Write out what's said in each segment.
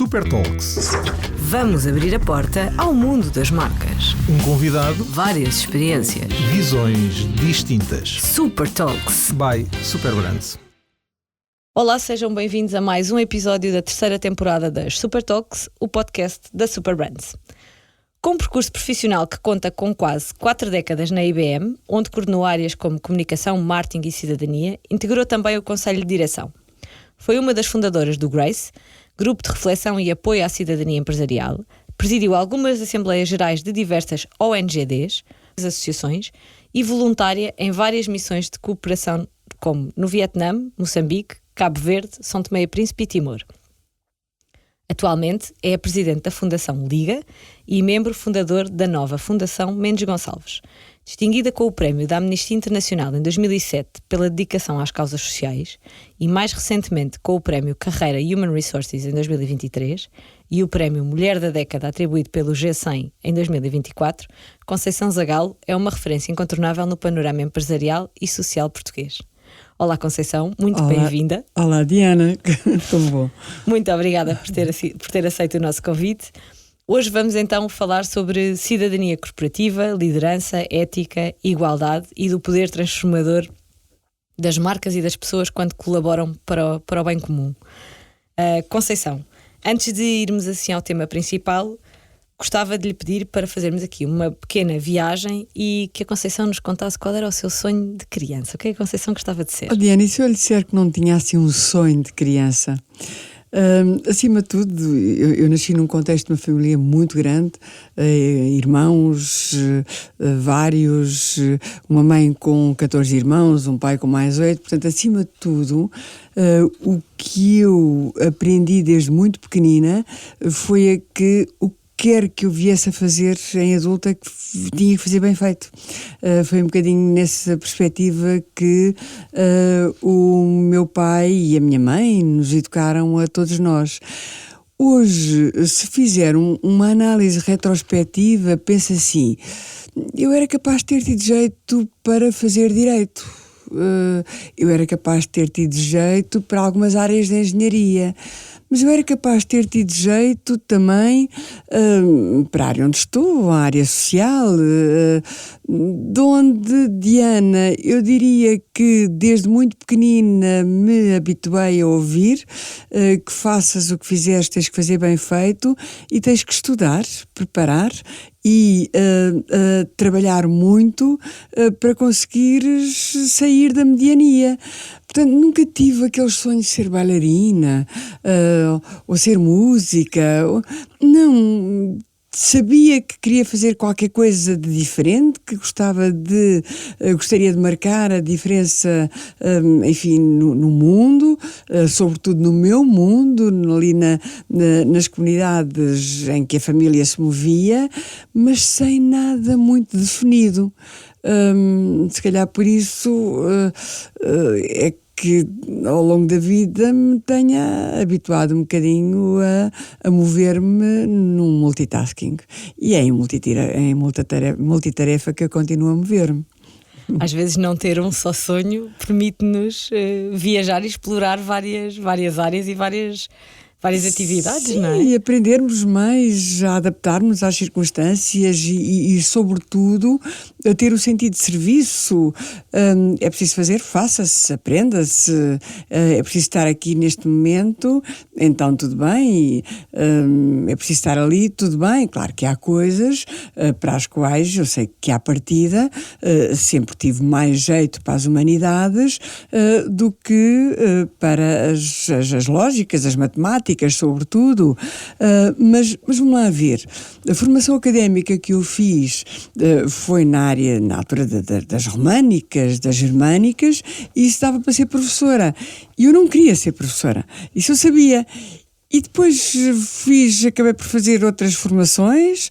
Super Talks. Vamos abrir a porta ao mundo das marcas. Um convidado, Várias experiências. visões distintas. Super Talks. By Super Brands. Olá, sejam bem-vindos a mais um episódio da terceira temporada das Super Talks, o podcast da Super Brands. Com um percurso profissional que conta com quase 4 décadas na IBM, onde coordenou áreas como comunicação, marketing e cidadania, integrou também o Conselho de Direção. Foi uma das fundadoras do GRACE, Grupo de Reflexão e Apoio à Cidadania Empresarial, presidiu algumas Assembleias Gerais de diversas ONGDs, associações, e voluntária em várias missões de cooperação como no Vietnã, Moçambique, Cabo Verde, São Tomé e Príncipe e Timor. Atualmente é a presidente da Fundação Liga e membro fundador da nova Fundação Mendes Gonçalves, distinguida com o Prémio da Amnistia Internacional em 2007 pela dedicação às causas sociais e mais recentemente com o Prémio Carreira Human Resources em 2023 e o Prémio Mulher da Década atribuído pelo G100 em 2024, Conceição Zagalo é uma referência incontornável no panorama empresarial e social português. Olá Conceição, muito bem-vinda. Olá Diana, como bom. Muito obrigada por ter aceito o nosso convite. Hoje vamos então falar sobre cidadania corporativa, liderança, ética, igualdade e do poder transformador das marcas e das pessoas quando colaboram para o bem comum. Conceição, antes de irmos assim ao tema principal, gostava de lhe pedir para fazermos aqui uma pequena viagem e que a Conceição nos contasse qual era o seu sonho de criança. O que é que a Conceição gostava de ser? Oh, Diana, e se eu lhe disser que não tinha assim um sonho de criança? Acima de tudo, eu nasci num contexto de uma família muito grande, irmãos, vários, uma mãe com 14 irmãos, um pai com mais 8, portanto, acima de tudo, o que eu aprendi desde muito pequenina foi que o quer que eu viesse a fazer em adulta, que tinha que fazer bem feito. Foi um bocadinho nessa perspectiva que o meu pai e a minha mãe nos educaram a todos nós. Hoje, se fizer uma análise retrospectiva, penso assim, eu era capaz de ter tido jeito para fazer direito. Eu era capaz de ter tido jeito para algumas áreas da engenharia. Mas eu era capaz de ter tido jeito também para a área onde estou, a área social, de onde, Diana, eu diria que desde muito pequenina me habituei a ouvir que faças o que fizeres, tens que fazer bem feito e tens que estudar, preparar e trabalhar muito para conseguires sair da mediania. Portanto, nunca tive aquele sonho de ser bailarina ou ser música. Não, sabia que queria fazer qualquer coisa de diferente, que gostaria de marcar a diferença, enfim, no mundo, sobretudo no meu mundo, ali nas comunidades em que a família se movia, mas sem nada muito definido. Se calhar por isso é que ao longo da vida me tenha habituado um bocadinho a mover-me num multitasking. E é em multitarefa que eu continuo a mover-me. Às vezes não ter um só sonho permite-nos viajar e explorar várias áreas e várias atividades, sim, não é? E aprendermos mais a adaptarmos às circunstâncias e sobretudo, a ter o sentido de serviço. É preciso fazer, faça-se, aprenda-se. É preciso estar aqui neste momento, então tudo bem. É preciso estar ali, tudo bem. Claro que há coisas para as quais eu sei que à partida sempre tive mais jeito para as humanidades do que para as lógicas, as matemáticas, sobretudo, mas vamos lá ver. A formação académica que eu fiz foi na altura das românicas, das germânicas, e isso dava para ser professora. E eu não queria ser professora, isso eu sabia. E depois acabei por fazer outras formações,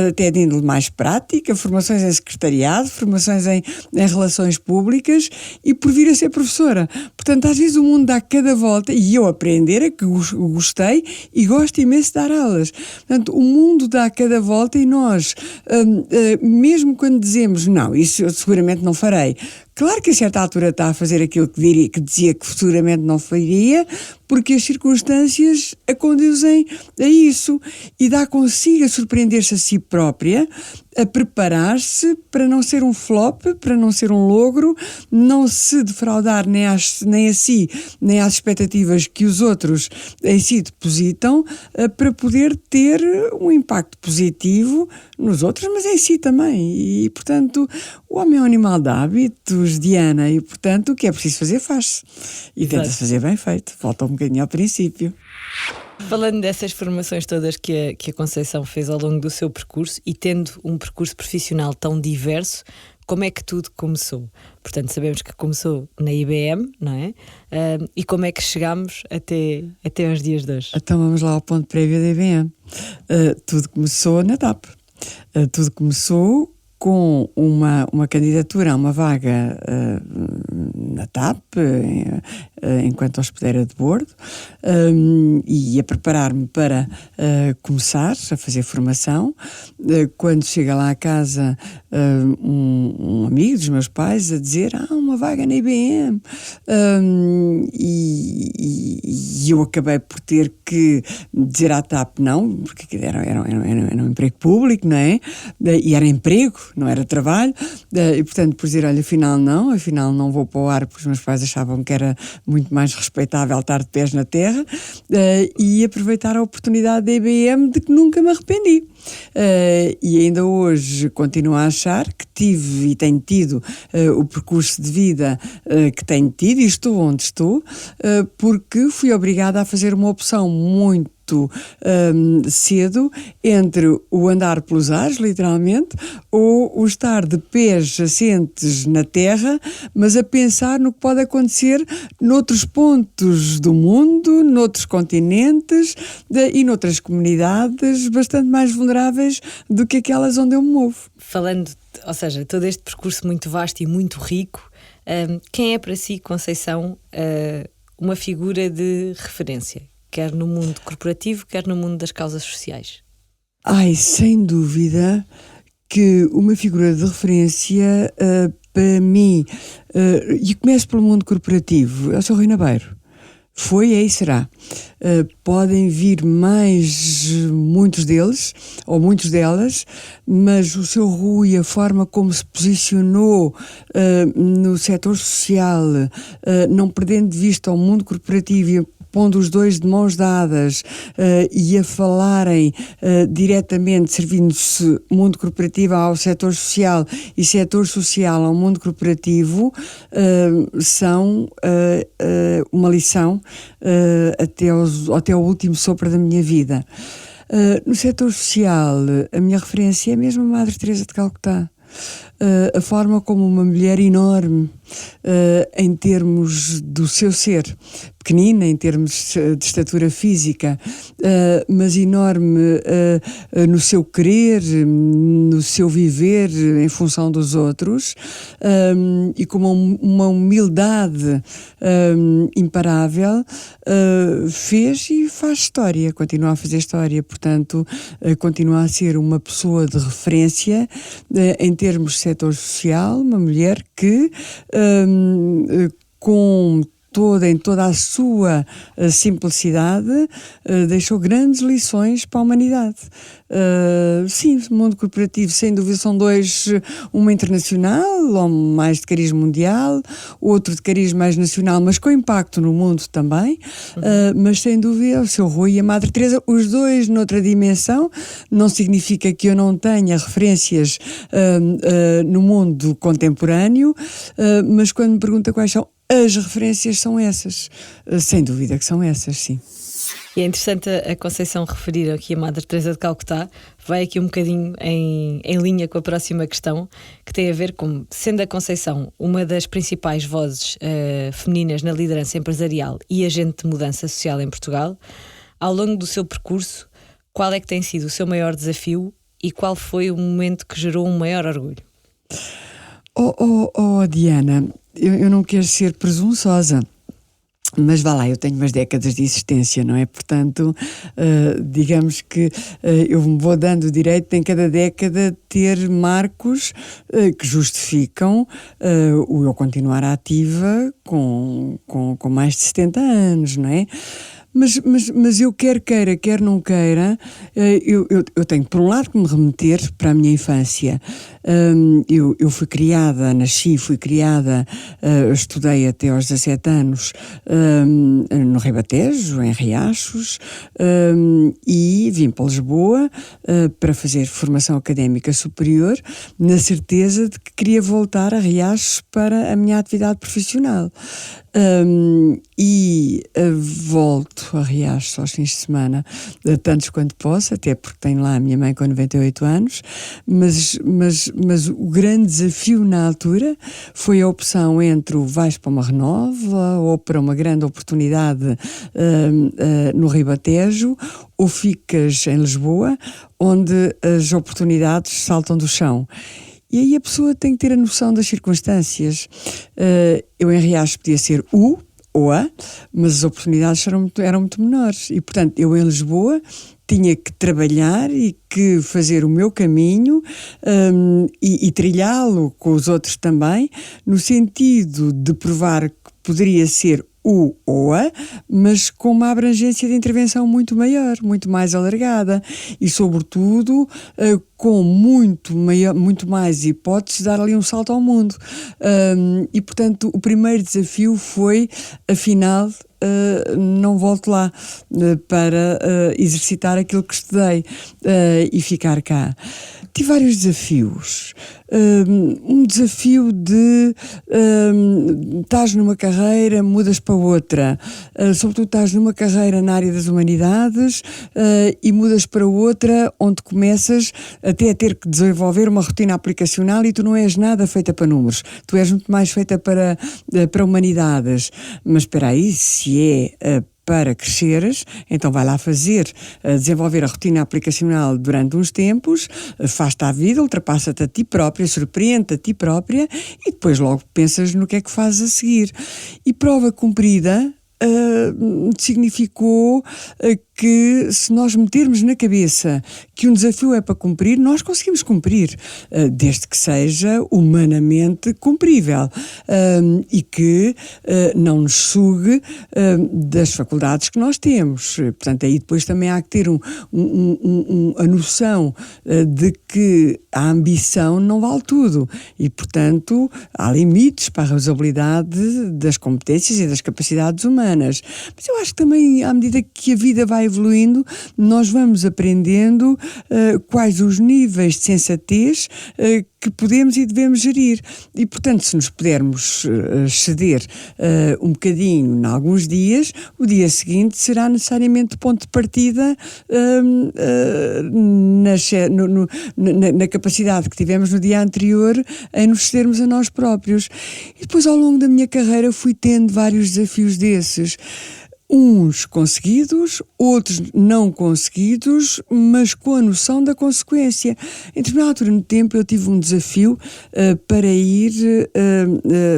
até de índole mais prática, formações em secretariado, formações em relações públicas e por vir a ser professora. Portanto, às vezes o mundo dá cada volta e eu aprender é que gostei e gosto imenso de dar aulas. Portanto, o mundo dá cada volta e nós, mesmo quando dizemos, não, isso eu seguramente não farei, Claro que a certa altura está a fazer aquilo que dizia que futuramente não faria, porque as circunstâncias a conduzem a isso, e dá consigo a surpreender-se a si própria, a preparar-se para não ser um flop, para não ser um logro, não se defraudar nem a si, nem às expectativas que os outros em si depositam, para poder ter um impacto positivo nos outros, mas em si também. E, portanto, o homem é um animal de hábitos, Diana, e, portanto, o que é preciso fazer, faz-se. E tenta-se fazer bem feito. Volta um bocadinho ao princípio. Falando dessas formações todas que a Conceição fez ao longo do seu percurso e tendo um percurso profissional tão diverso, como é que tudo começou? Portanto, sabemos que começou na IBM, não é? E como é que chegámos até aos dias de hoje? Então vamos lá ao ponto prévio da IBM. Tudo começou na TAP. Tudo começou com uma candidatura a uma vaga na TAP, enquanto hospedeira de bordo, e a preparar-me para começar a fazer formação. Quando chega lá a casa um amigo dos meus pais a dizer uma vaga na IBM, e eu acabei por ter que dizer à TAP não, porque era um emprego público, não é? E era emprego, não era trabalho, e portanto por dizer, olha, afinal não vou para o ar, porque os meus pais achavam que era muito mais respeitável estar de pés na terra, e aproveitar a oportunidade da IBM, de que nunca me arrependi. E ainda hoje continuo a achar que tive e tenho tido o percurso de vida que tenho tido, e estou onde estou, porque fui obrigada a fazer uma opção muito cedo entre o andar pelos ares, literalmente, ou o estar de pés assentes na terra, mas a pensar no que pode acontecer noutros pontos do mundo, noutros continentes e noutras comunidades bastante mais vulneráveis do que aquelas onde eu me movo. Falando, ou seja, todo este percurso muito vasto e muito rico, quem é para si, Conceição, uma figura de referência? Quer no mundo corporativo, quer no mundo das causas sociais? Sem dúvida que uma figura de referência para mim, e começo pelo mundo corporativo, é o Sr. Rui Nabeiro. Foi, e será. Podem vir muitos deles, ou muitos delas, mas o Sr. Rui, a forma como se posicionou no setor social, não perdendo de vista o mundo corporativo e pondo os dois de mãos dadas e a falarem diretamente, servindo-se mundo corporativo ao setor social e setor social ao mundo corporativo, são uma lição até o último sopro da minha vida. No setor social, a minha referência é mesmo a Madre Teresa de Calcutá. A forma como uma mulher enorme, em termos do seu ser, pequenina em termos de estatura física, mas enorme no seu querer, no seu viver em função dos outros, e com uma humildade imparável, fez e faz história, continua a fazer história, portanto continua a ser uma pessoa de referência em termos de setor social, uma mulher que em toda a sua simplicidade, deixou grandes lições para a humanidade. Sim, o mundo corporativo, sem dúvida, são dois, uma internacional, ou mais de cariz mundial, outro de cariz mais nacional, mas com impacto no mundo também, mas sem dúvida o Sr. Rui e a Madre Teresa, os dois noutra dimensão. Não significa que eu não tenha referências no mundo contemporâneo, mas quando me pergunta quais são as referências, são essas. Sem dúvida que são essas, sim. E é interessante a Conceição referir aqui a Madre Teresa de Calcutá. Vai aqui um bocadinho em linha com a próxima questão, que tem a ver com, sendo a Conceição uma das principais vozes femininas na liderança empresarial e agente de mudança social em Portugal, ao longo do seu percurso, qual é que tem sido o seu maior desafio e qual foi o momento que gerou um maior orgulho? Diana, eu não quero ser presunçosa, Mas vá lá, eu tenho umas décadas de existência, não é? Portanto, digamos que eu me vou dando o direito em cada década ter marcos que justificam o eu continuar ativa com mais de 70 anos, não é? Mas eu quer queira, quer não queira, eu tenho por um lado que me remeter para a minha infância. Eu fui criada, fui criada, estudei até aos 17 anos no Ribatejo, em Riachos, e vim para Lisboa para fazer formação académica superior, na certeza de que queria voltar a Riachos para a minha atividade profissional. Volto a Riachos aos fins de semana, tantos quanto posso, até porque tenho lá a minha mãe com 98 anos, mas o grande desafio na altura foi a opção entre o vais para uma renova ou para uma grande oportunidade no Ribatejo, ou ficas em Lisboa, onde as oportunidades saltam do chão. E aí a pessoa tem que ter a noção das circunstâncias. Eu em Riachos podia ser o ou a, mas as oportunidades eram muito menores. E, portanto, eu em Lisboa tinha que trabalhar e que fazer o meu caminho e trilhá-lo com os outros também, no sentido de provar que poderia ser o ou a, mas com uma abrangência de intervenção muito maior, muito mais alargada e, sobretudo, com muito mais hipóteses de dar ali um salto ao mundo. E, portanto, o primeiro desafio foi, afinal, não volto lá para exercitar aquilo que estudei e ficar cá. Tive vários desafios. Um desafio de estás numa carreira, mudas para outra. Sobretudo estás numa carreira na área das humanidades e mudas para outra onde começas até a ter que desenvolver uma rotina aplicacional e tu não és nada feita para números. Tu és muito mais feita para humanidades. Mas espera aí, se é para cresceres, então vai lá desenvolver a rotina aplicacional durante uns tempos, faz-te à vida, ultrapassa-te a ti própria, surpreende-te a ti própria e depois logo pensas no que é que fazes a seguir. E prova cumprida significou que se nós metermos na cabeça que um desafio é para cumprir, nós conseguimos cumprir, desde que seja humanamente cumprível e que não nos sugue das faculdades que nós temos. Portanto, aí depois também há que ter a noção de que a ambição não vale tudo e, portanto, há limites para a razoabilidade das competências e das capacidades humanas. Mas eu acho que também, à medida que a vida vai evoluindo, nós vamos aprendendo quais os níveis de sensatez que podemos e devemos gerir. E, portanto, se nos pudermos ceder um bocadinho em alguns dias, o dia seguinte será necessariamente ponto de partida na capacidade que tivemos no dia anterior em nos cedermos a nós próprios. E depois, ao longo da minha carreira, fui tendo vários desafios desses. Uns conseguidos, outros não conseguidos, mas com a noção da consequência. Em determinada altura no tempo eu tive um desafio para ir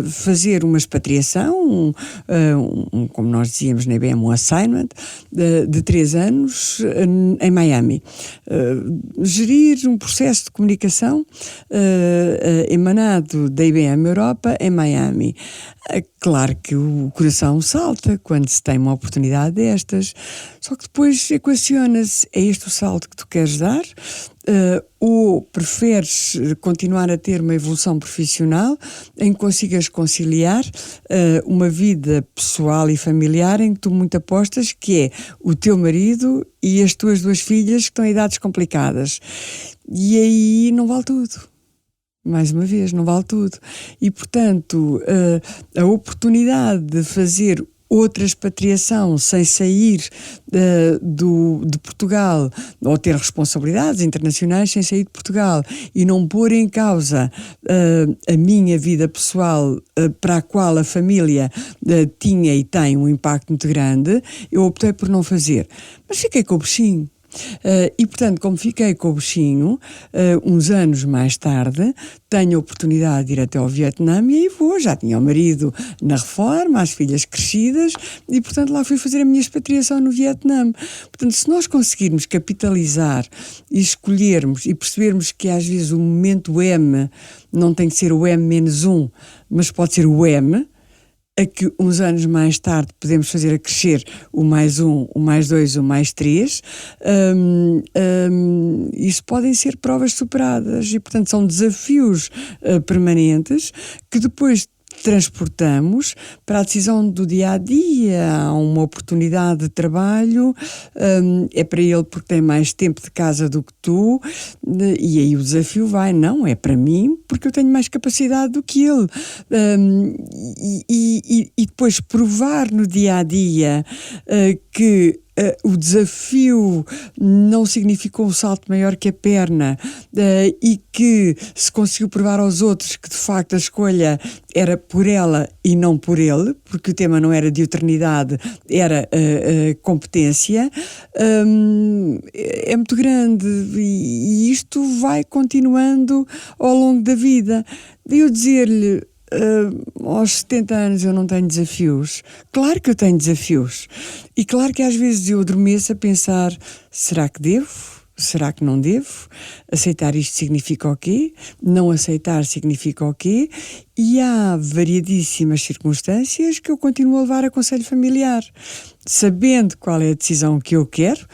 fazer uma expatriação, como nós dizíamos na IBM, um assignment de 3 anos em Miami. Gerir um processo de comunicação emanado da IBM Europa em Miami. Claro que o coração salta quando se tem uma oportunidade destas, só que depois equaciona-se, é este o salto que tu queres dar? Ou preferes continuar a ter uma evolução profissional em que consigas conciliar uma vida pessoal e familiar em que tu muito apostas, que é o teu marido e as tuas 2 filhas que estão em idades complicadas. E aí não vale tudo. Mais uma vez, não vale tudo. E, portanto, a oportunidade de fazer outra expatriação sem sair de Portugal, ou ter responsabilidades internacionais sem sair de Portugal e não pôr em causa a minha vida pessoal para a qual a família tinha e tem um impacto muito grande, eu optei por não fazer. Mas fiquei com o bichinho. E, portanto, como fiquei com o bichinho, uns anos mais tarde, tenho a oportunidade de ir até ao Vietnã e aí vou. Já tinha o marido na reforma, as filhas crescidas e, portanto, lá fui fazer a minha expatriação no Vietnã. Portanto, se nós conseguirmos capitalizar e escolhermos e percebermos que às vezes o momento M não tem que ser o M-1, mas pode ser o M, a que uns anos mais tarde podemos fazer a crescer o +1, o +2, o +3, isso podem ser provas superadas e, portanto, são desafios permanentes que depois transportamos para a decisão do dia-a-dia. Há uma oportunidade de trabalho, é para ele porque tem mais tempo de casa do que tu, e aí o desafio vai, não, é para mim porque eu tenho mais capacidade do que ele. E depois provar no dia-a-dia que o desafio não significou um salto maior que a perna e que se conseguiu provar aos outros que de facto a escolha era por ela e não por ele, porque o tema não era diuternidade, era competência, é muito grande e isto vai continuando ao longo da vida. De eu dizer-lhe aos 70 anos eu não tenho desafios. Claro que eu tenho desafios. E claro que às vezes eu adormeço a pensar, será que devo? Será que não devo? Aceitar isto significa o quê? Não aceitar significa o quê? E há variadíssimas circunstâncias que eu continuo a levar a conselho familiar. Sabendo qual é a decisão que eu quero,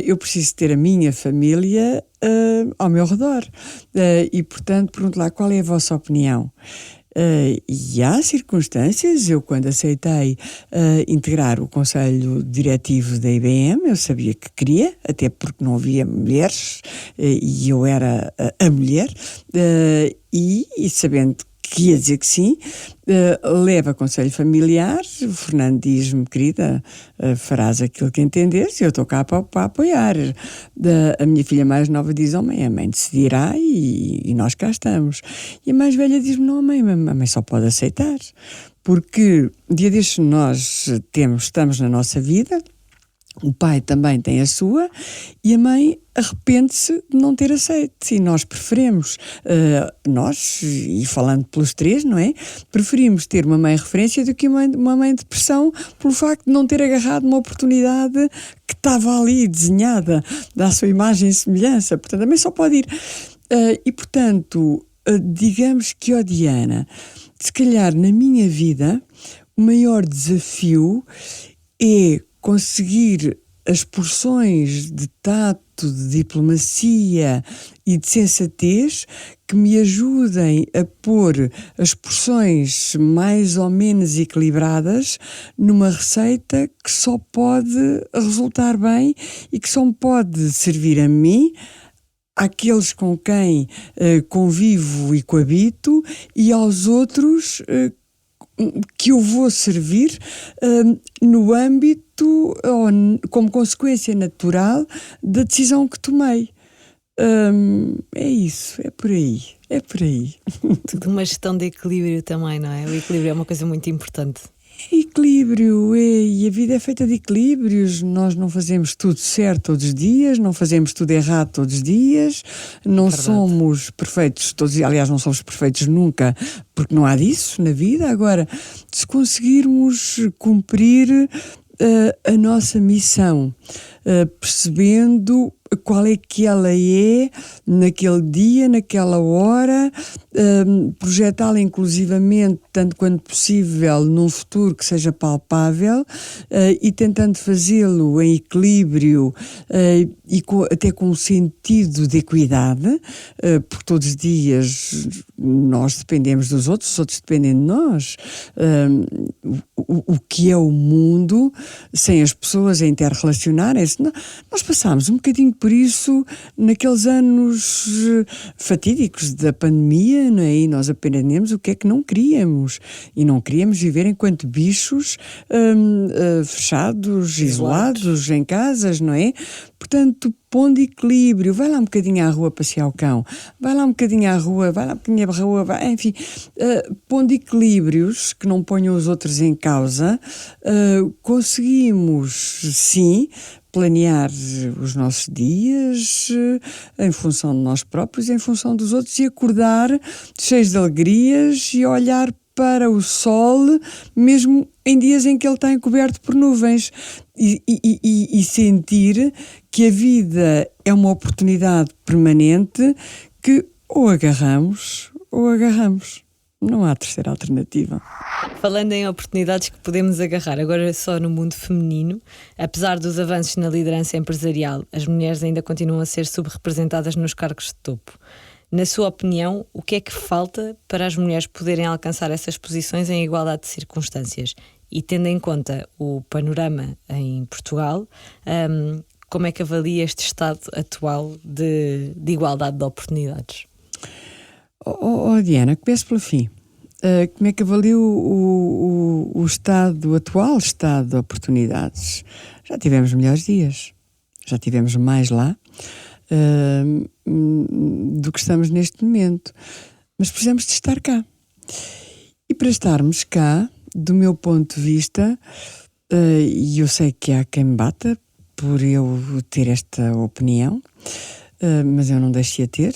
eu preciso ter a minha família ao meu redor. E, portanto, pergunto lá, qual é a vossa opinião? E há circunstâncias, eu quando aceitei integrar o conselho diretivo da IBM, eu sabia que queria, até porque não havia mulheres e eu era a mulher, e sabendo que ia dizer que sim, leva conselho familiar, o Fernando diz-me, querida, farás aquilo que entenderes e eu estou cá para apoiar. A minha filha mais nova diz, a mãe decidirá e nós cá estamos. E a mais velha diz-me, não, a mãe só pode aceitar, porque dia destes nós estamos na nossa vida, o pai também tem a sua e a mãe arrepende-se de não ter aceito e nós preferimos, nós, e falando pelos três, não é? Preferimos ter uma mãe referência do que uma mãe de pressão pelo facto de não ter agarrado uma oportunidade que estava ali desenhada da sua imagem e semelhança, portanto a mãe só pode ir. E portanto, digamos que, Diana, se calhar na minha vida o maior desafio é conseguir as porções de tato, de diplomacia e de sensatez que me ajudem a pôr as porções mais ou menos equilibradas numa receita que só pode resultar bem e que só me pode servir a mim, àqueles com quem convivo e coabito e aos outros que eu vou servir no âmbito ou como consequência natural da decisão que tomei. É isso, é por aí. Tudo uma gestão de equilíbrio também, não é? O equilíbrio é uma coisa muito importante. Equilíbrio, e a vida é feita de equilíbrios. Nós não fazemos tudo certo todos os dias, não fazemos tudo errado todos os dias, não somos perfeitos todos os dias, aliás, não somos perfeitos nunca, porque não há disso na vida. Agora, se conseguirmos cumprir a nossa missão, percebendo qual é que ela é naquele dia, naquela hora, projetá-la inclusivamente, tanto quanto possível, num futuro que seja palpável, e tentando fazê-lo em equilíbrio e até com um sentido de equidade, porque todos os dias nós dependemos dos outros, os outros dependem de nós. O que é o mundo sem as pessoas a interrelacionarem-se? Nós passámos um bocadinho por isso naqueles anos fatídicos da pandemia, não é? E nós aprendemos o que é que não queríamos. E não queríamos viver enquanto bichos fechados, isolados em casas, não é? Portanto, pondo equilíbrio, vai lá um bocadinho à rua passear o cão, vai lá um bocadinho à rua, vai lá um bocadinho à rua, enfim, pondo equilíbrios que não ponham os outros em causa, conseguimos, sim, planear os nossos dias em função de nós próprios, em função dos outros, e acordar cheios de alegrias e olhar para o sol, mesmo em dias em que ele está encoberto por nuvens, e sentir que a vida é uma oportunidade permanente que ou agarramos ou agarramos. Não há terceira alternativa. Falando em oportunidades que podemos agarrar, agora só no mundo feminino, apesar dos avanços na liderança empresarial, as mulheres ainda continuam a ser subrepresentadas nos cargos de topo. Na sua opinião, o que é que falta para as mulheres poderem alcançar essas posições em igualdade de circunstâncias? E tendo em conta o panorama em Portugal, como é que avalia este estado atual de igualdade de oportunidades? Diana, começo pelo fim. Como é que avalio o atual estado de oportunidades? Já tivemos melhores dias, já tivemos mais lá do que estamos neste momento, mas precisamos de estar cá. E para estarmos cá, do meu ponto de vista, e eu sei que há quem me bata por eu ter esta opinião, mas eu não deixei a ter.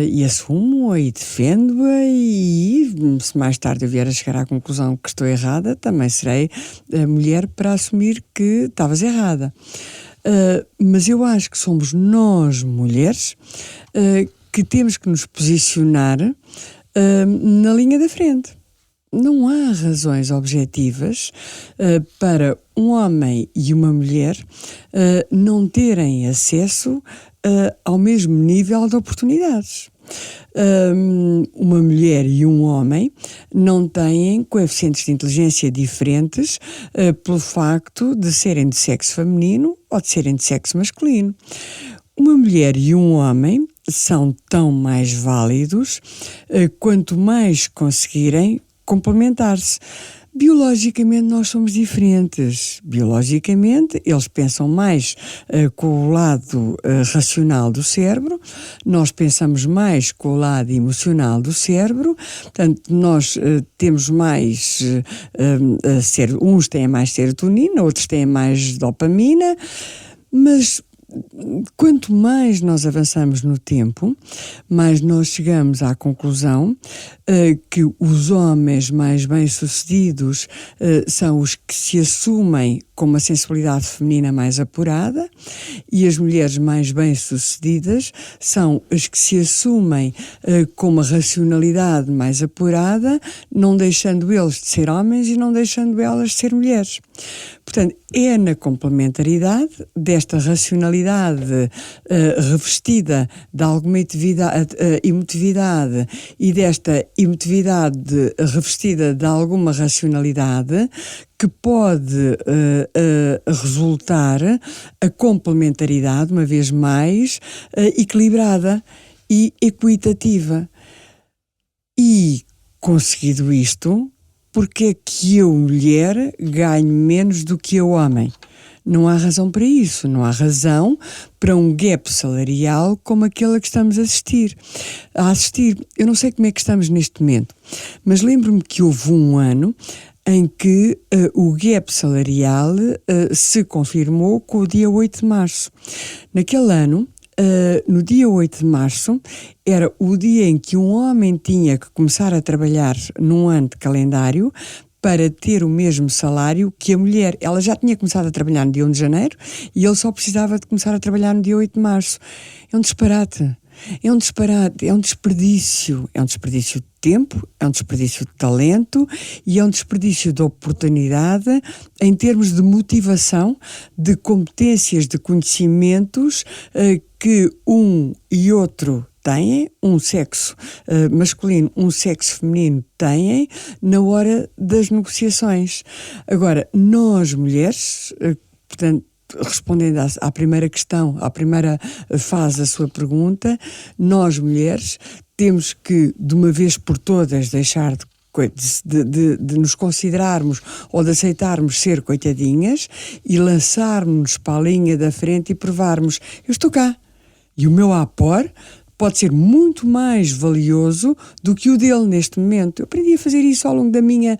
E assumo-a e defendo-a, e se mais tarde eu vier a chegar à conclusão que estou errada, também serei a mulher para assumir que estavas errada. Mas eu acho que somos nós, mulheres, que temos que nos posicionar na linha da frente. Não há razões objetivas para um homem e uma mulher não terem acesso ao mesmo nível de oportunidades. Uma mulher e um homem não têm coeficientes de inteligência diferentes pelo facto de serem de sexo feminino ou de serem de sexo masculino. Uma mulher e um homem são tão mais válidos quanto mais conseguirem complementar-se. Biologicamente nós somos diferentes. Biologicamente eles pensam mais com o lado racional do cérebro, nós pensamos mais com o lado emocional do cérebro, portanto nós temos mais, uns têm mais serotonina, outros têm mais dopamina, mas quanto mais nós avançamos no tempo, mais nós chegamos à conclusão que os homens mais bem-sucedidos são os que se assumem com uma sensibilidade feminina mais apurada, e as mulheres mais bem-sucedidas são as que se assumem com uma racionalidade mais apurada, não deixando eles de ser homens e não deixando elas de ser mulheres. Portanto, é na complementaridade desta racionalidade revestida de alguma emotividade e desta emotividade revestida de alguma racionalidade que pode resultar a complementaridade, uma vez mais, equilibrada e equitativa. E, conseguido isto, porque é que eu, mulher, ganho menos do que eu, homem? Não há razão para isso, não há razão para um gap salarial como aquele a que estamos a assistir. Eu não sei como é que estamos neste momento, mas lembro-me que houve um ano em que o gap salarial se confirmou com o dia 8 de março. Naquele ano, no dia 8 de março, era o dia em que um homem tinha que começar a trabalhar num ano de calendário para ter o mesmo salário que a mulher. Ela já tinha começado a trabalhar no dia 1 de janeiro e ele só precisava de começar a trabalhar no dia 8 de março. É um disparate. É um desperdício. É um desperdício de tempo, é um desperdício de talento e é um desperdício de oportunidade em termos de motivação, de competências, de conhecimentos que um e outro têm, um sexo masculino, um sexo feminino têm na hora das negociações. Agora, nós mulheres, portanto, respondendo à primeira questão, à primeira fase da sua pergunta, nós mulheres temos que, de uma vez por todas, deixar de nos considerarmos ou de aceitarmos ser coitadinhas e lançarmos-nos para a linha da frente e provarmos: eu estou cá e o meu apor pode ser muito mais valioso do que o dele neste momento. Eu aprendi a fazer isso ao longo da minha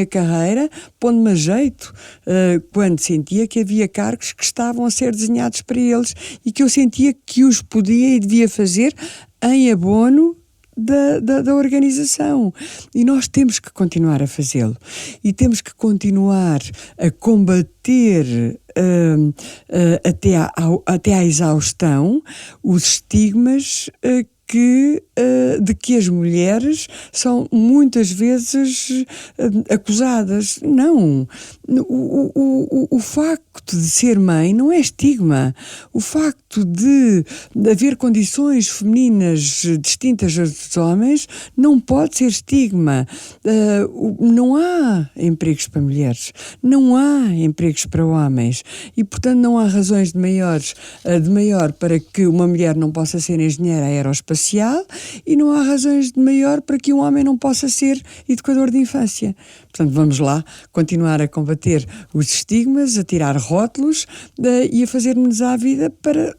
carreira, pondo-me a jeito quando sentia que havia cargos que estavam a ser desenhados para eles e que eu sentia que os podia e devia fazer em abono da organização. E nós temos que continuar a fazê-lo. E temos que continuar a combater até à exaustão os estigmas de que as mulheres são muitas vezes acusadas. Não. O facto de ser mãe não é estigma. O facto de haver condições femininas distintas dos homens não pode ser estigma. Não há empregos para mulheres. Não há empregos para homens. E, portanto, não há razões de maior para que uma mulher não possa ser engenheira aeroespacial e não há razões de maior para que um homem não possa ser educador de infância. Portanto, vamos lá continuar a combater os estigmas, a tirar rótulos e a fazer-nos à vida para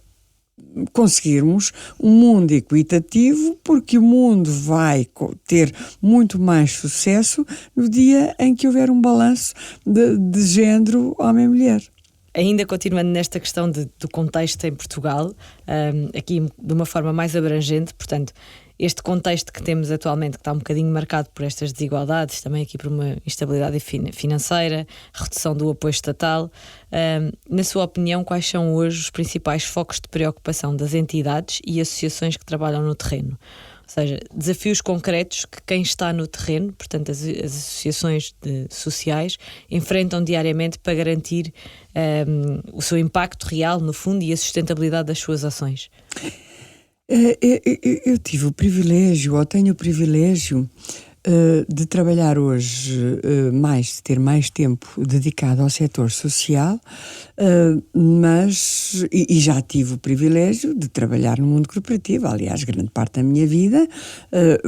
conseguirmos um mundo equitativo, porque o mundo vai ter muito mais sucesso no dia em que houver um balanço de género homem-mulher. Ainda continuando nesta questão do contexto em Portugal, aqui de uma forma mais abrangente, portanto, este contexto que temos atualmente, que está um bocadinho marcado por estas desigualdades, também aqui por uma instabilidade financeira, redução do apoio estatal, na sua opinião, quais são hoje os principais focos de preocupação das entidades e associações que trabalham no terreno? Ou seja, desafios concretos que quem está no terreno, portanto as associações sociais, enfrentam diariamente para garantir o seu impacto real, no fundo, e a sustentabilidade das suas ações. Eu tive o privilégio, ou tenho o privilégio, de trabalhar hoje de ter mais tempo dedicado ao setor social, mas já tive o privilégio de trabalhar no mundo corporativo. Aliás, grande parte da minha vida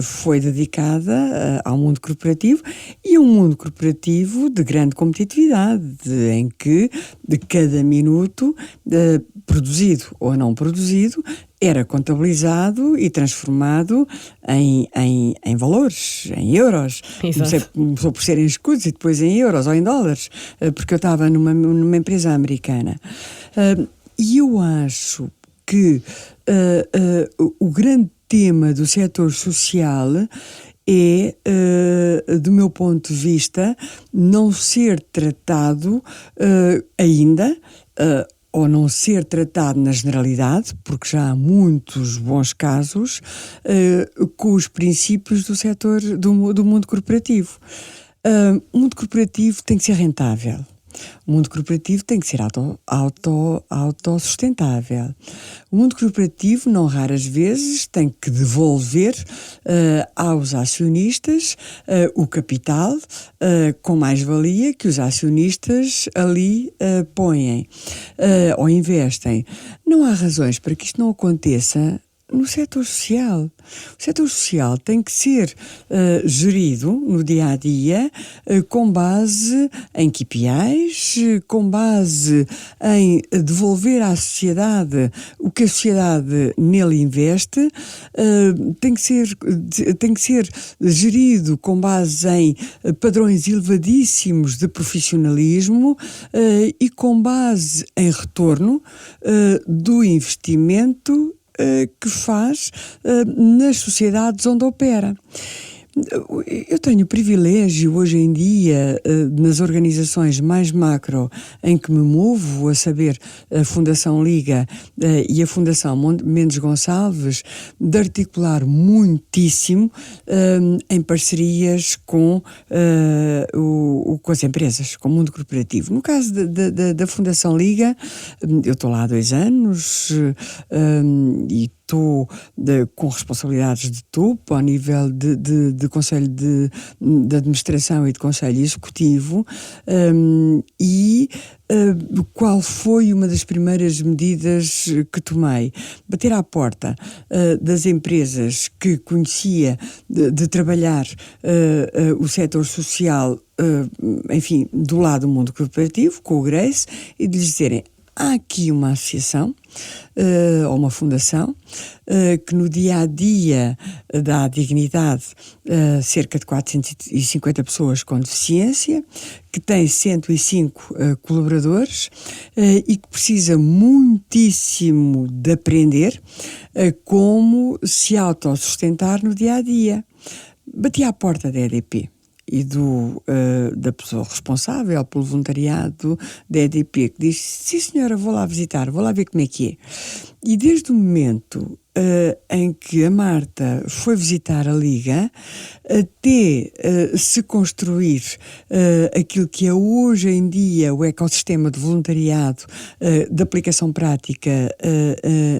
foi dedicada ao mundo corporativo, e um mundo corporativo de grande competitividade, em que de cada minuto produzido ou não produzido era contabilizado e transformado em valores, em euros. Começou por ser em escudos e depois em euros ou em dólares, porque eu estava numa empresa americana. E eu acho que o grande tema do setor social é, do meu ponto de vista, não ser tratado ainda, ou não ser tratado na generalidade, porque já há muitos bons casos, com os princípios do setor do mundo corporativo. O mundo corporativo tem que ser rentável. O mundo corporativo tem que ser autossustentável. O mundo corporativo, não raras vezes, tem que devolver aos acionistas o capital com mais-valia que os acionistas ali põem ou investem. Não há razões para que isto não aconteça no setor social. O setor social tem que ser gerido no dia-a-dia com base em KPIs, com base em devolver à sociedade o que a sociedade nele investe, tem que ser gerido com base em padrões elevadíssimos de profissionalismo e com base em retorno do investimento que faz nas sociedades onde opera. Eu tenho o privilégio hoje em dia, nas organizações mais macro em que me movo, a saber, a Fundação Liga e a Fundação Mendes Gonçalves, de articular muitíssimo em parcerias com as empresas, com o mundo corporativo. No caso da Fundação Liga, eu estou lá há 2 anos e estou com responsabilidades de topo ao nível de Conselho de Administração e de Conselho Executivo, e qual foi uma das primeiras medidas que tomei? Bater à porta das empresas que conhecia de trabalhar o setor social, enfim, do lado do mundo corporativo, com o Grace, e de lhes dizerem: há aqui uma associação, ou uma fundação, que no dia-a-dia dá dignidade a cerca de 450 pessoas com deficiência, que tem 105 colaboradores e que precisa muitíssimo de aprender como se autossustentar no dia-a-dia. Bati à porta da EDP e da pessoa responsável pelo voluntariado da EDP, que diz: sim senhora, vou lá visitar, vou lá ver como é que é. E desde o momento em que a Marta foi visitar a Liga, até se construir aquilo que é hoje em dia o ecossistema de voluntariado de aplicação prática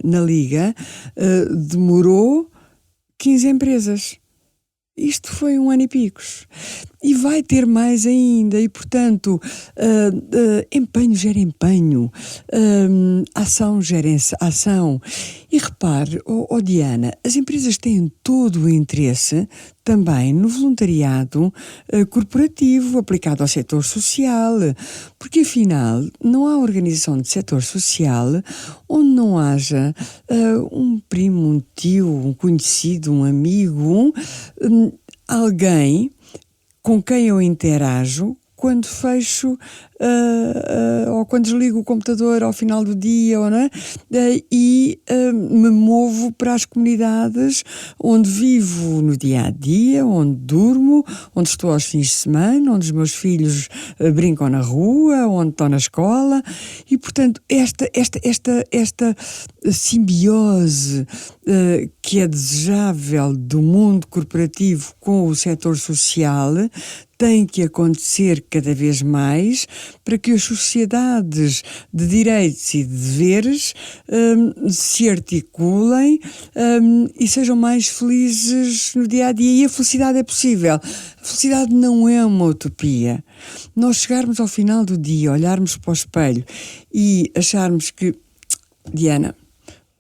na Liga, demorou 15 empresas. Isto foi 1 ano e picos. E vai ter mais ainda. E, portanto, empenho gera empenho. Ação gera ação. E repare, Diana, as empresas têm todo o interesse também no voluntariado corporativo aplicado ao setor social. Porque, afinal, não há organização de setor social onde não haja um primo, um tio, um conhecido, um amigo, alguém com quem eu interajo quando fecho ou quando desligo o computador ao final do dia, ou não é? E me movo para as comunidades onde vivo no dia-a-dia, onde durmo, onde estou aos fins de semana, onde os meus filhos brincam na rua, onde estão na escola. E, portanto, esta simbiose que é desejável do mundo corporativo com o setor social tem que acontecer cada vez mais para que as sociedades de direitos e de deveres se articulem e sejam mais felizes no dia-a-dia. E a felicidade é possível. A felicidade não é uma utopia. Nós chegarmos ao final do dia, olharmos para o espelho e acharmos que, Diana,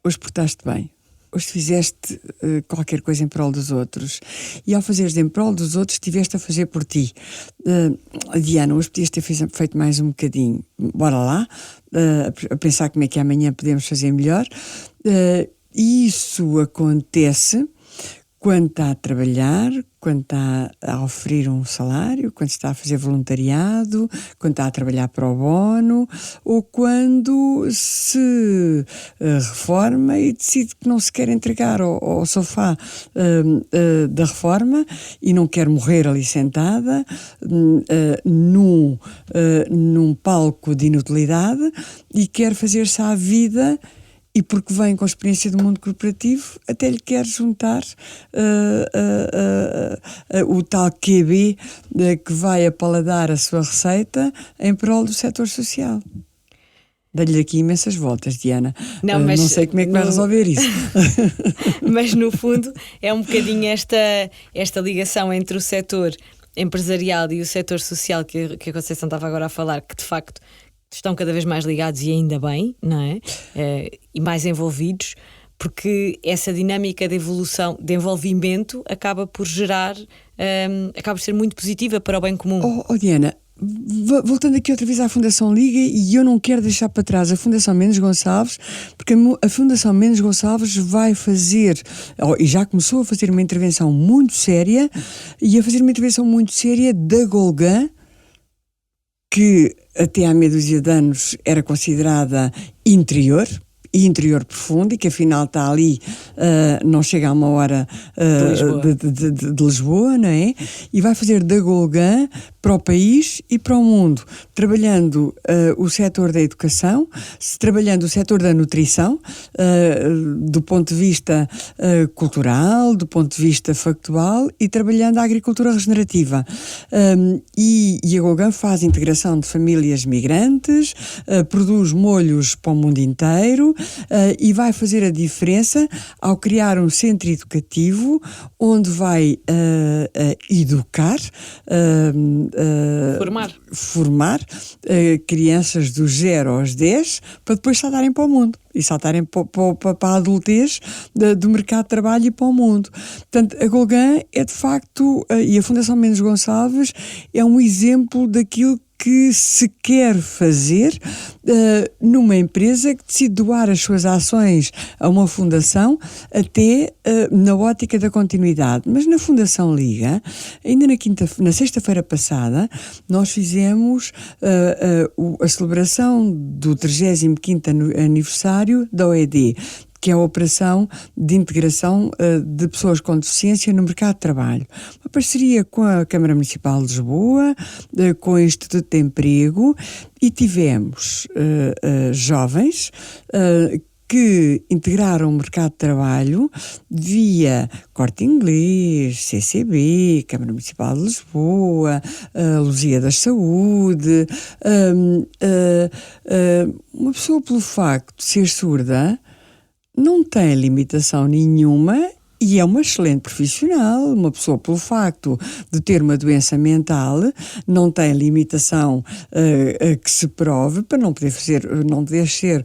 hoje portaste bem. Hoje fizeste qualquer coisa em prol dos outros. E ao fazeres em prol dos outros, estiveste a fazer por ti. Diana, hoje podias ter feito mais um bocadinho. Bora lá, a pensar como é que amanhã podemos fazer melhor. Isso acontece quando está a trabalhar, quando está a oferecer um salário, quando está a fazer voluntariado, quando está a trabalhar pro bono, ou quando se reforma e decide que não se quer entregar ao sofá da reforma e não quer morrer ali sentada num palco de inutilidade e quer fazer-se à vida. E porque vem com a experiência do mundo corporativo, até lhe quer juntar o tal QB que vai apaladar a sua receita em prol do setor social. Dá-lhe aqui imensas voltas, Diana. Não sei como é que vai resolver isso. Mas, no fundo, é um bocadinho esta ligação entre o setor empresarial e o setor social que a Conceição estava agora a falar, que de facto estão cada vez mais ligados, e ainda bem, não é? E mais envolvidos, porque essa dinâmica de evolução, de envolvimento, acaba por gerar, acaba por ser muito positiva para o bem comum. Diana, voltando aqui outra vez à Fundação Liga, e eu não quero deixar para trás a Fundação Mendes Gonçalves, porque a Fundação Mendes Gonçalves vai fazer, e já começou a fazer uma intervenção muito séria, da Golgã, que até há meia dúzia de anos era considerada interior profundo, e que afinal está ali, não chega a 1 hora de Lisboa, não é? E vai fazer da Golgã para o país e para o mundo, trabalhando o setor da educação, trabalhando o setor da nutrição, do ponto de vista cultural, do ponto de vista factual, e trabalhando a agricultura regenerativa. E a Golgã faz integração de famílias migrantes, produz molhos para o mundo inteiro, e vai fazer a diferença ao criar um centro educativo onde vai educar, formar crianças dos 0 aos 10 para depois saltarem para o mundo e saltarem para a adultez do mercado de trabalho e para o mundo. Portanto, a Golgã é de facto, e a Fundação Mendes Gonçalves é um exemplo daquilo que se quer fazer numa empresa que decide doar as suas ações a uma fundação até na ótica da continuidade. Mas na Fundação Liga, ainda na sexta-feira passada, nós fizemos a celebração do 35º aniversário da OED, que é a Operação de Integração de Pessoas com Deficiência no Mercado de Trabalho. Uma parceria com a Câmara Municipal de Lisboa, com o Instituto de Emprego, e tivemos jovens que integraram o mercado de trabalho via Corte Inglês, CCB, Câmara Municipal de Lisboa, Luzia da Saúde. Uma pessoa, pelo facto de ser surda, não tem limitação nenhuma e é uma excelente profissional. Uma pessoa, pelo facto de ter uma doença mental, não tem limitação que se prove para não poder ser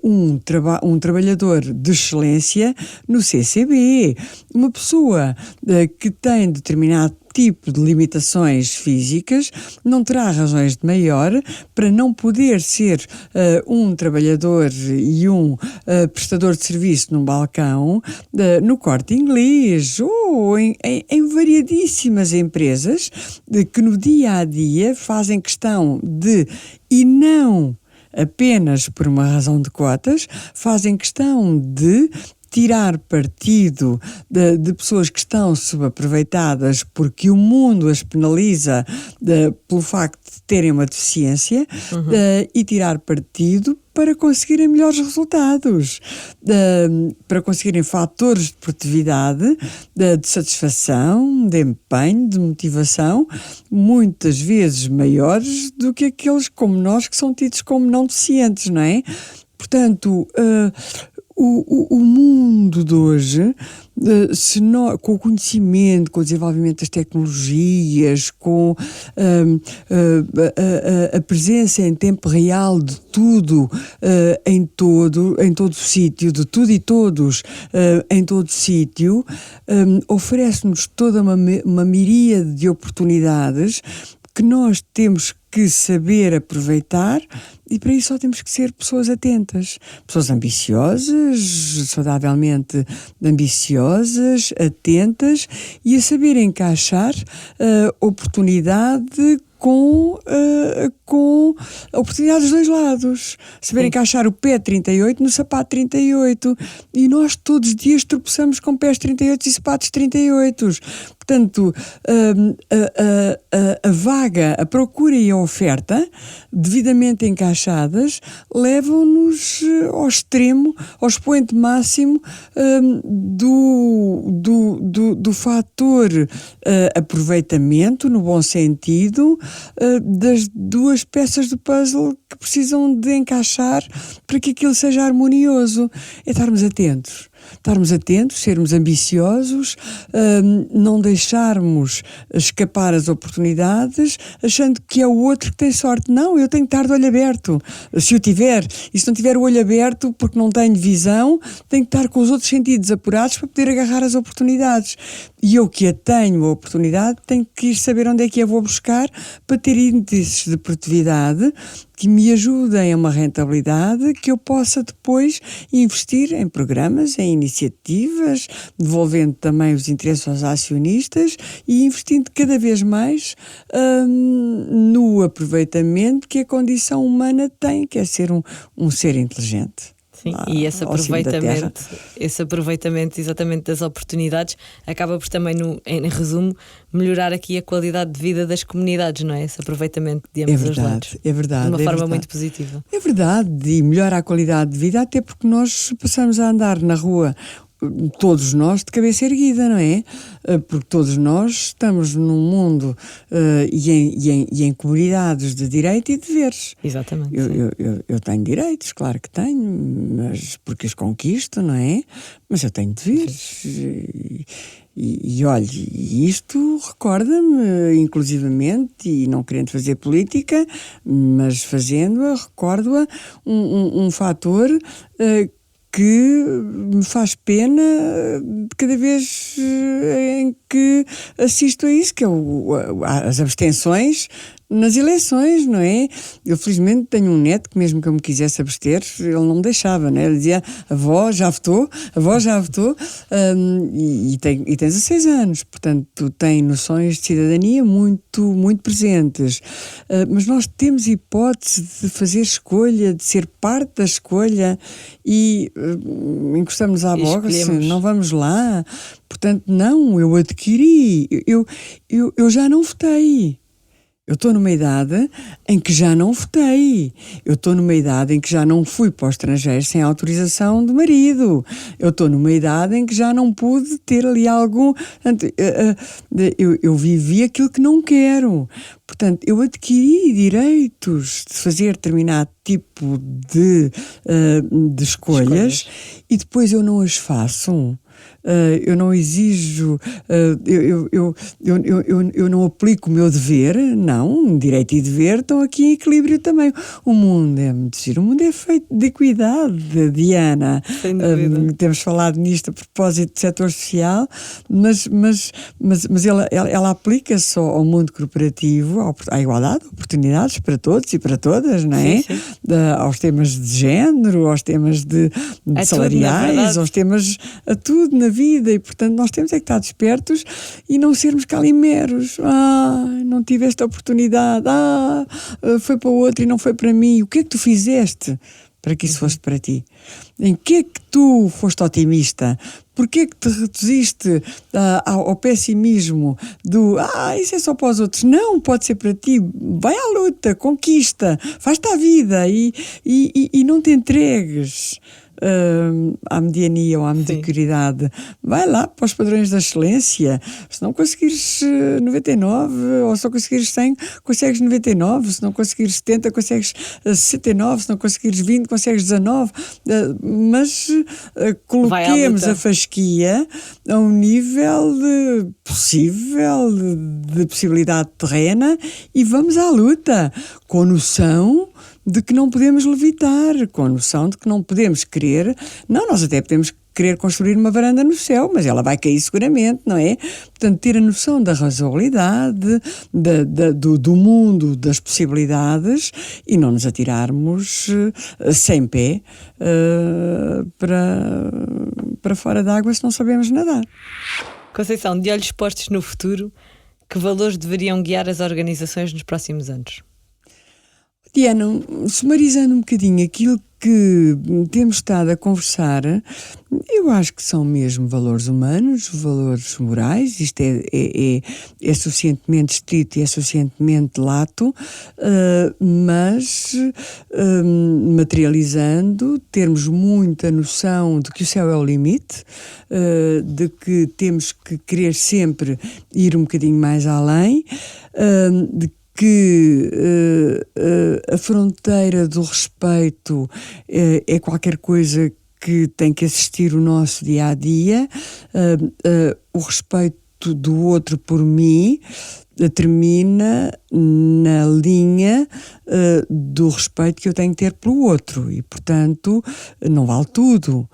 um trabalhador de excelência no CCB. Uma pessoa que tem determinado tipo de limitações físicas não terá razões de maior para não poder ser um trabalhador e um prestador de serviço num balcão, no Corte Inglês ou em variadíssimas empresas que no dia a dia fazem questão de, e não apenas por uma razão de cotas, fazem questão de tirar partido de pessoas que estão subaproveitadas porque o mundo as penaliza pelo facto de terem uma deficiência, e tirar partido para conseguirem melhores resultados, para conseguirem fatores de produtividade, de satisfação, de empenho, de motivação, muitas vezes maiores do que aqueles como nós que são tidos como não deficientes, não é? Portanto, o mundo de hoje, com o conhecimento, com o desenvolvimento das tecnologias, com a presença em tempo real de tudo, em todo o sítio, de tudo e todos, em todo sítio, oferece-nos toda uma miríade de oportunidades que nós temos que saber aproveitar, e para isso só temos que ser pessoas atentas, pessoas ambiciosas, saudavelmente ambiciosas, atentas, e a saber encaixar oportunidade com a oportunidade dos dois lados. Saber encaixar o pé 38 no sapato 38. E nós todos os dias tropeçamos com pés 38 e sapatos 38. Portanto, a vaga, a procura e a oferta, devidamente encaixadas, levam-nos ao extremo, ao expoente máximo do fator aproveitamento, no bom sentido, das duas peças do puzzle que precisam de encaixar para que aquilo seja harmonioso. É estarmos atentos, sermos ambiciosos, não deixarmos escapar as oportunidades achando que é o outro que tem sorte. Não, eu tenho que estar de olho aberto. Se eu tiver, e se não tiver o olho aberto porque não tenho visão, tenho que estar com os outros sentidos apurados para poder agarrar as oportunidades. E eu que a tenho a oportunidade, tenho que ir saber onde é que a vou buscar para ter índices de produtividade que me ajudem a uma rentabilidade que eu possa depois investir em programas, em iniciativas, devolvendo também os interesses aos acionistas e investindo cada vez mais no aproveitamento que a condição humana tem, que é ser um ser inteligente. Sim, e esse aproveitamento exatamente das oportunidades acaba por também, em resumo, melhorar aqui a qualidade de vida das comunidades, não é? Esse aproveitamento de ambos os lados. É verdade. De uma forma muito positiva. É verdade, e melhora a qualidade de vida, até porque nós passamos a andar na rua, todos nós, de cabeça erguida, não é? Porque todos nós estamos num mundo e em comunidades de direito e deveres. Exatamente. Eu tenho direitos, claro que tenho, mas porque os conquisto, não é? Mas eu tenho deveres. E olha, isto recorda-me, inclusivamente, e não querendo fazer política, mas fazendo-a, recordo-a um fator que me faz pena cada vez em que assisto a isso, que é as abstenções nas eleições, não é? Eu felizmente tenho um neto que mesmo que eu me quisesse abster, ele não me deixava, não é? Ele dizia, avó já votou, e tem 16 anos, portanto tem noções de cidadania muito, muito presentes. Mas nós temos hipótese de fazer escolha, de ser parte da escolha e encostamos à boga, não vamos lá. Portanto, não, eu adquiri, eu já não votei. Eu estou numa idade em que já não votei. Eu estou numa idade em que já não fui para o estrangeiro sem autorização do marido. Eu estou numa idade em que já não pude ter ali algum... Eu vivi aquilo que não quero. Portanto, eu adquiri direitos de fazer determinado tipo de escolhas e depois eu não as faço. Eu não exijo, eu não aplico o meu dever, não, direito e dever estão aqui em equilíbrio também. O mundo é muito giro, o mundo é feito de equidade, Diana. Sem dúvida. Temos falado nisto a propósito do setor social, mas ela aplica-se ao mundo corporativo, à igualdade de oportunidades para todos e para todas, não é? Sim. Aos temas de género, aos temas de salariais, aos temas a tudo na vida, e portanto nós temos é que estar despertos e não sermos calimeros. Não tive esta oportunidade, foi para o outro e não foi para mim. O que é que tu fizeste para que isso fosse para ti? Em que é que tu foste otimista? Porquê é que te reduziste ao pessimismo do isso é só para os outros? Não, pode ser para ti. Vai à luta, conquista, faz-te à vida e não te entregues à mediania ou à mediocridade. Vai lá para os padrões da excelência. Se não conseguires 99, ou se não conseguires 100, consegues 99. Se não conseguires 70, consegues 69. Se não conseguires 20, consegues 19. Mas coloquemos a fasquia a um nível possível de possibilidade terrena e vamos à luta, com noção de que não podemos levitar, com a noção de que não podemos querer. Não, nós até podemos querer construir uma varanda no céu, mas ela vai cair seguramente, não é? Portanto, ter a noção da razoabilidade, do mundo, das possibilidades e não nos atirarmos sem pé para fora d'água se não sabemos nadar. Conceição, de olhos postos no futuro, que valores deveriam guiar as organizações nos próximos anos? Diana, sumarizando um bocadinho aquilo que temos estado a conversar, eu acho que são mesmo valores humanos, valores morais. Isto é suficientemente estrito e é suficientemente lato, mas materializando, termos muita noção de que o céu é o limite, de que temos que querer sempre ir um bocadinho mais além, de que a fronteira do respeito é qualquer coisa que tem que assistir o nosso dia-a-dia, o respeito do outro por mim termina na linha do respeito que eu tenho que ter pelo outro e, portanto, não vale tudo.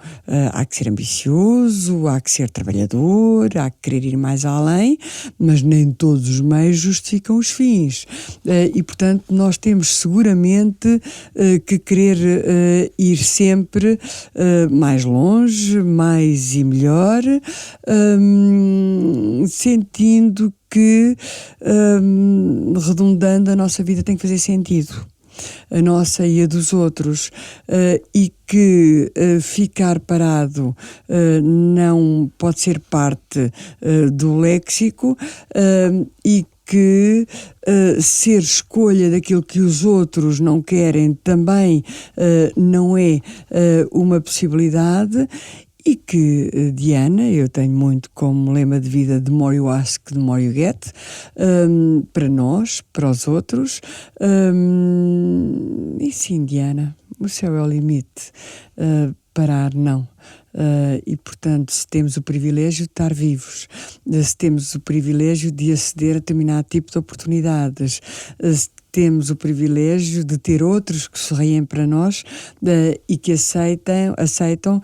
Há que ser ambicioso, há que ser trabalhador, há que querer ir mais além, mas nem todos os meios justificam os fins. E, portanto, nós temos seguramente que querer ir sempre mais longe, mais e melhor, sentindo que, redundando, a nossa vida tem que fazer sentido, a nossa e a dos outros, e que ficar parado não pode ser parte do léxico, e que ser escolha daquilo que os outros não querem também não é uma possibilidade. E que, Diana, eu tenho muito como lema de vida de more you ask, de more you get, para nós, para os outros. E sim, Diana, o céu é o limite. Parar, não. E, portanto, se temos o privilégio de estar vivos, se temos o privilégio de aceder a determinado tipo de oportunidades, se temos o privilégio de ter outros que sorriem para nós e que aceitam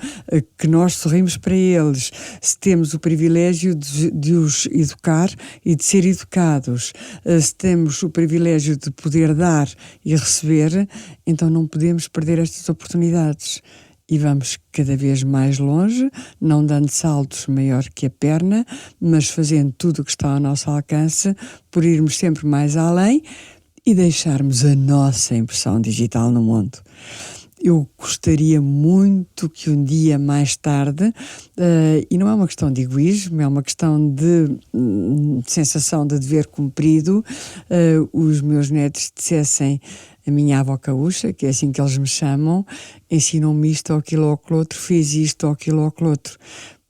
que nós sorrimos para eles. Se temos o privilégio de os educar e de ser educados, se temos o privilégio de poder dar e receber, então não podemos perder estas oportunidades. E vamos cada vez mais longe, não dando saltos maior que a perna, mas fazendo tudo o que está ao nosso alcance, por irmos sempre mais além e deixarmos a nossa impressão digital no mundo. Eu gostaria muito que um dia mais tarde, e não é uma questão de egoísmo, é uma questão de sensação de dever cumprido, os meus netos dissessem: a minha avó Caúcha, que é assim que eles me chamam, ensinou-me isto ou aquilo ou aquilo outro, fez isto ou aquilo ou aquilo outro.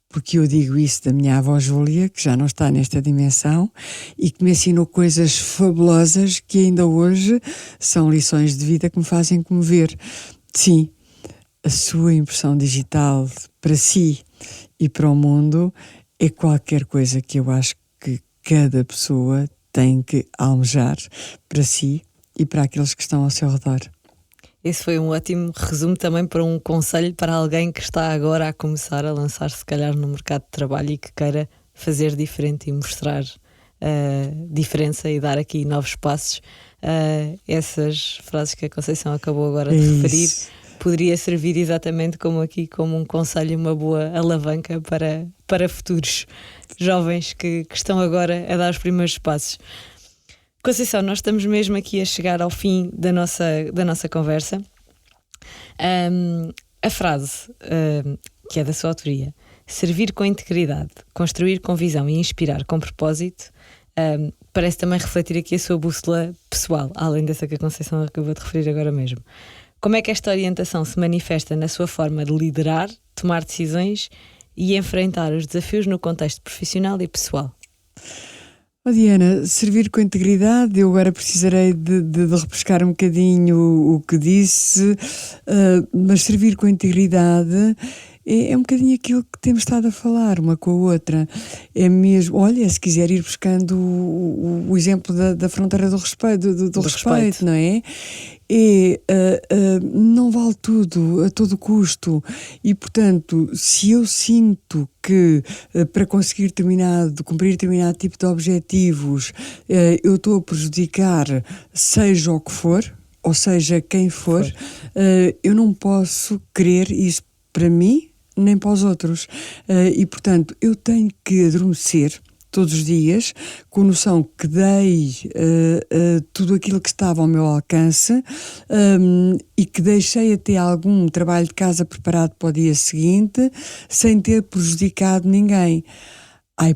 Porque eu digo isso da minha avó Júlia, que já não está nesta dimensão, e que me ensinou coisas fabulosas que ainda hoje são lições de vida que me fazem comover. Sim, a sua impressão digital para si e para o mundo é qualquer coisa que eu acho que cada pessoa tem que almejar para si e para aqueles que estão ao seu redor. Esse foi um ótimo resumo também para um conselho para alguém que está agora a começar a lançar, se calhar, no mercado de trabalho e que queira fazer diferente e mostrar diferença e dar aqui novos passos. Essas frases que a Conceição acabou agora de referir poderia servir exatamente como um conselho, uma boa alavanca para futuros jovens que estão agora a dar os primeiros passos. Conceição, nós estamos mesmo aqui a chegar ao fim da nossa conversa. A frase que é da sua autoria: servir com integridade, construir com visão e inspirar com propósito, parece também refletir aqui a sua bússola pessoal, além dessa que a Conceição acabou de referir agora mesmo. Como é que esta orientação se manifesta na sua forma de liderar, tomar decisões e enfrentar os desafios no contexto profissional e pessoal? Oh, Diana, servir com integridade, eu agora precisarei de repescar um bocadinho o que disse, mas servir com integridade é um bocadinho aquilo que temos estado a falar uma com a outra. É mesmo, olha, se quiser ir buscando o exemplo da fronteira do respeito, do respeito, não é? Não vale tudo a todo custo e, portanto, se eu sinto que para conseguir cumprir determinado tipo de objetivos eu estou a prejudicar seja o que for, ou seja quem for, eu não posso querer isso para mim nem para os outros e, portanto, eu tenho que adormecer todos os dias, com noção que dei tudo aquilo que estava ao meu alcance e que deixei até algum trabalho de casa preparado para o dia seguinte, sem ter prejudicado ninguém.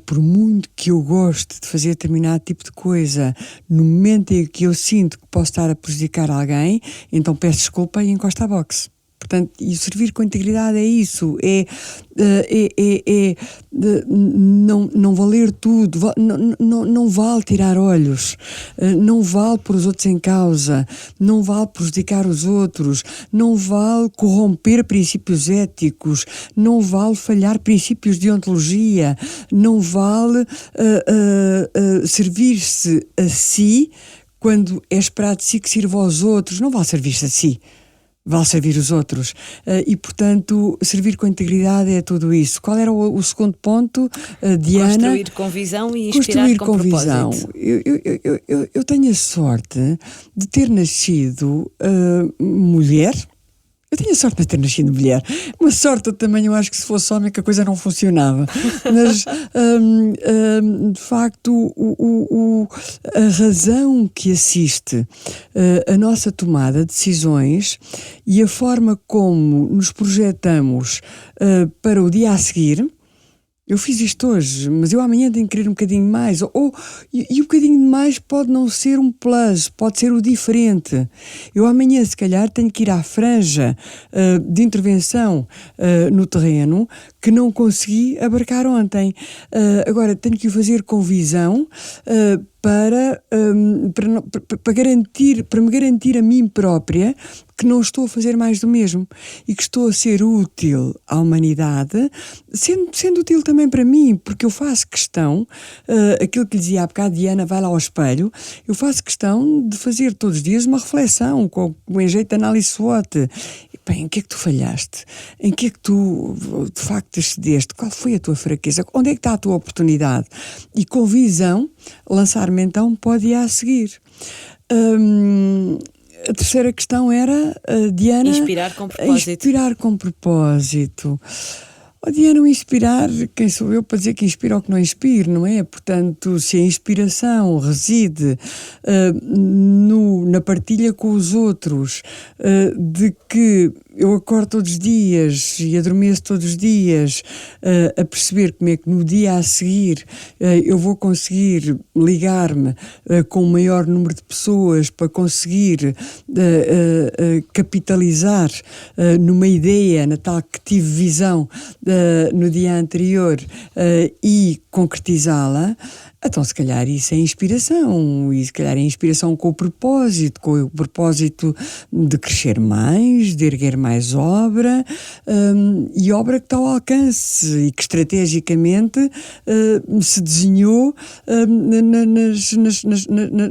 Por muito que eu goste de fazer determinado tipo de coisa, no momento em que eu sinto que posso estar a prejudicar alguém, então peço desculpa e encosto à boxe. Portanto, e servir com integridade é isso, não valer tudo, não vale tirar olhos, não vale pôr os outros em causa, não vale prejudicar os outros, não vale corromper princípios éticos, não vale falhar princípios de ontologia, não vale servir-se a si quando é esperado de si que sirva aos outros, não vale servir-se a si. Vale servir os outros e, portanto, servir com integridade é tudo isso. Qual era o segundo ponto, Diana? Construir com visão e inspirar com propósito. Visão. Eu tenho a sorte de ter nascido mulher. Eu tenho a sorte de ter nascido mulher. Uma sorte eu também, eu acho que se fosse homem que a coisa não funcionava. Mas, de facto, a razão que assiste a nossa tomada de decisões e a forma como nos projetamos para o dia a seguir. Eu fiz isto hoje, mas eu amanhã tenho que querer um bocadinho mais. E o bocadinho de mais pode não ser um plus, pode ser o diferente. Eu amanhã, se calhar, tenho que ir à franja de intervenção no terreno que não consegui abarcar ontem. Agora tenho que o fazer com visão, para me garantir a mim própria que não estou a fazer mais do mesmo e que estou a ser útil à humanidade, sendo útil também para mim, porque eu faço questão, aquilo que lhe dizia há bocado, Diana, vai lá ao espelho, eu faço questão de fazer todos os dias uma reflexão com um jeito de análise SWOT. Bem, em que é que tu falhaste? Em que é que tu, de facto, excedeste? Qual foi a tua fraqueza? Onde é que está a tua oportunidade? E com visão, lançar-me então pode ir a seguir. A terceira questão era, Diana... Inspirar com propósito. Inspirar com propósito. Oh, Diana, o inspirar, quem sou eu para dizer que inspira ou que não inspira, não é? Portanto, se a inspiração reside na partilha com os outros, de que eu acordo todos os dias e adormeço todos os dias a perceber como é que no dia a seguir eu vou conseguir ligar-me com o maior número de pessoas para conseguir capitalizar numa ideia, na tal que tive visão no dia anterior e concretizá-la. Então, se calhar isso é inspiração, e se calhar é inspiração com o propósito de crescer mais, de erguer mais obra, e obra que está ao alcance e que estrategicamente se desenhou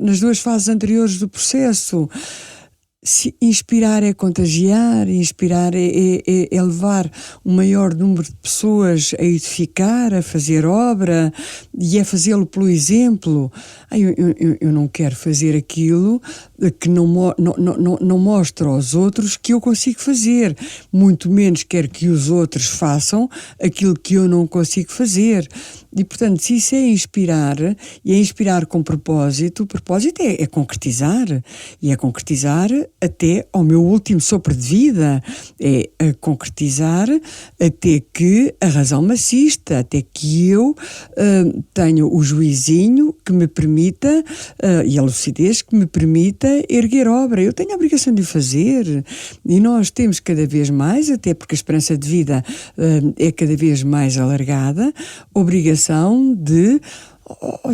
nas duas fases anteriores do processo. Se inspirar é contagiar, inspirar é levar o maior número de pessoas a edificar, a fazer obra, e é fazê-lo pelo exemplo. Eu não quero fazer aquilo que não mostra aos outros que eu consigo fazer, muito menos quero que os outros façam aquilo que eu não consigo fazer. E, portanto, se isso é inspirar, e é inspirar com propósito, o propósito é concretizar, e é concretizar até ao meu último sopro de vida, é a concretizar até que a razão me assista, até que eu tenha o juizinho que me permita, e a lucidez que me permita erguer obra. Eu tenho a obrigação de o fazer, e nós temos cada vez mais, até porque a esperança de vida é cada vez mais alargada, obrigação de,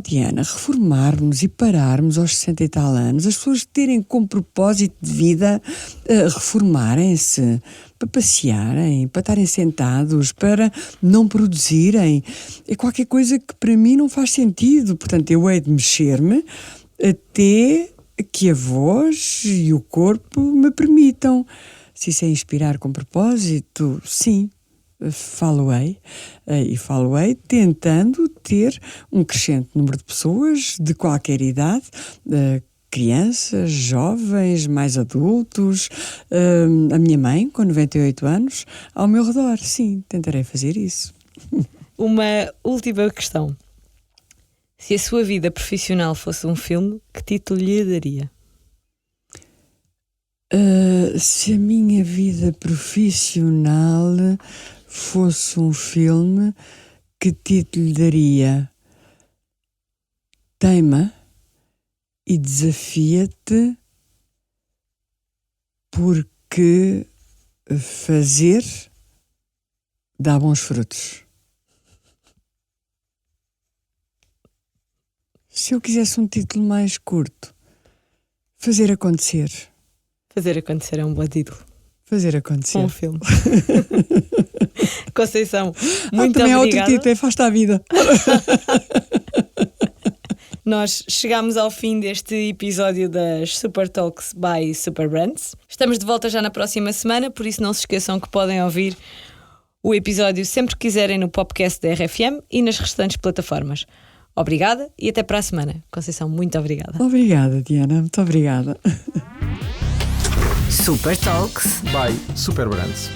Diana, reformarmos e pararmos aos 60 e tal anos, as pessoas terem como propósito de vida reformarem-se, para passearem, para estarem sentados, para não produzirem. É qualquer coisa que para mim não faz sentido. Portanto, eu hei de mexer-me até que a voz e o corpo me permitam. Se isso é inspirar com propósito, sim. Falo-ei tentando ter um crescente número de pessoas de qualquer idade, crianças, jovens, mais adultos, a minha mãe com 98 anos ao meu redor. Sim, tentarei fazer isso. Uma última questão: se a sua vida profissional fosse um filme, que título lhe daria? Se a minha vida profissional fosse um filme, que título lhe daria? Teima e desafia-te, porque fazer dá bons frutos. Se eu quisesse um título mais curto, fazer acontecer. Fazer acontecer é um bom título. Fazer acontecer. Um filme. Conceição, muito também obrigada. Há outro título, é Faz-te à Vida. Nós chegamos ao fim deste episódio das Super Talks by Super Brands. Estamos de volta já na próxima semana, por isso não se esqueçam que podem ouvir o episódio sempre que quiserem no podcast da RFM e nas restantes plataformas. Obrigada e até para a semana. Conceição, muito obrigada. Obrigada, Diana, muito obrigada. Super Talks by Super Brands.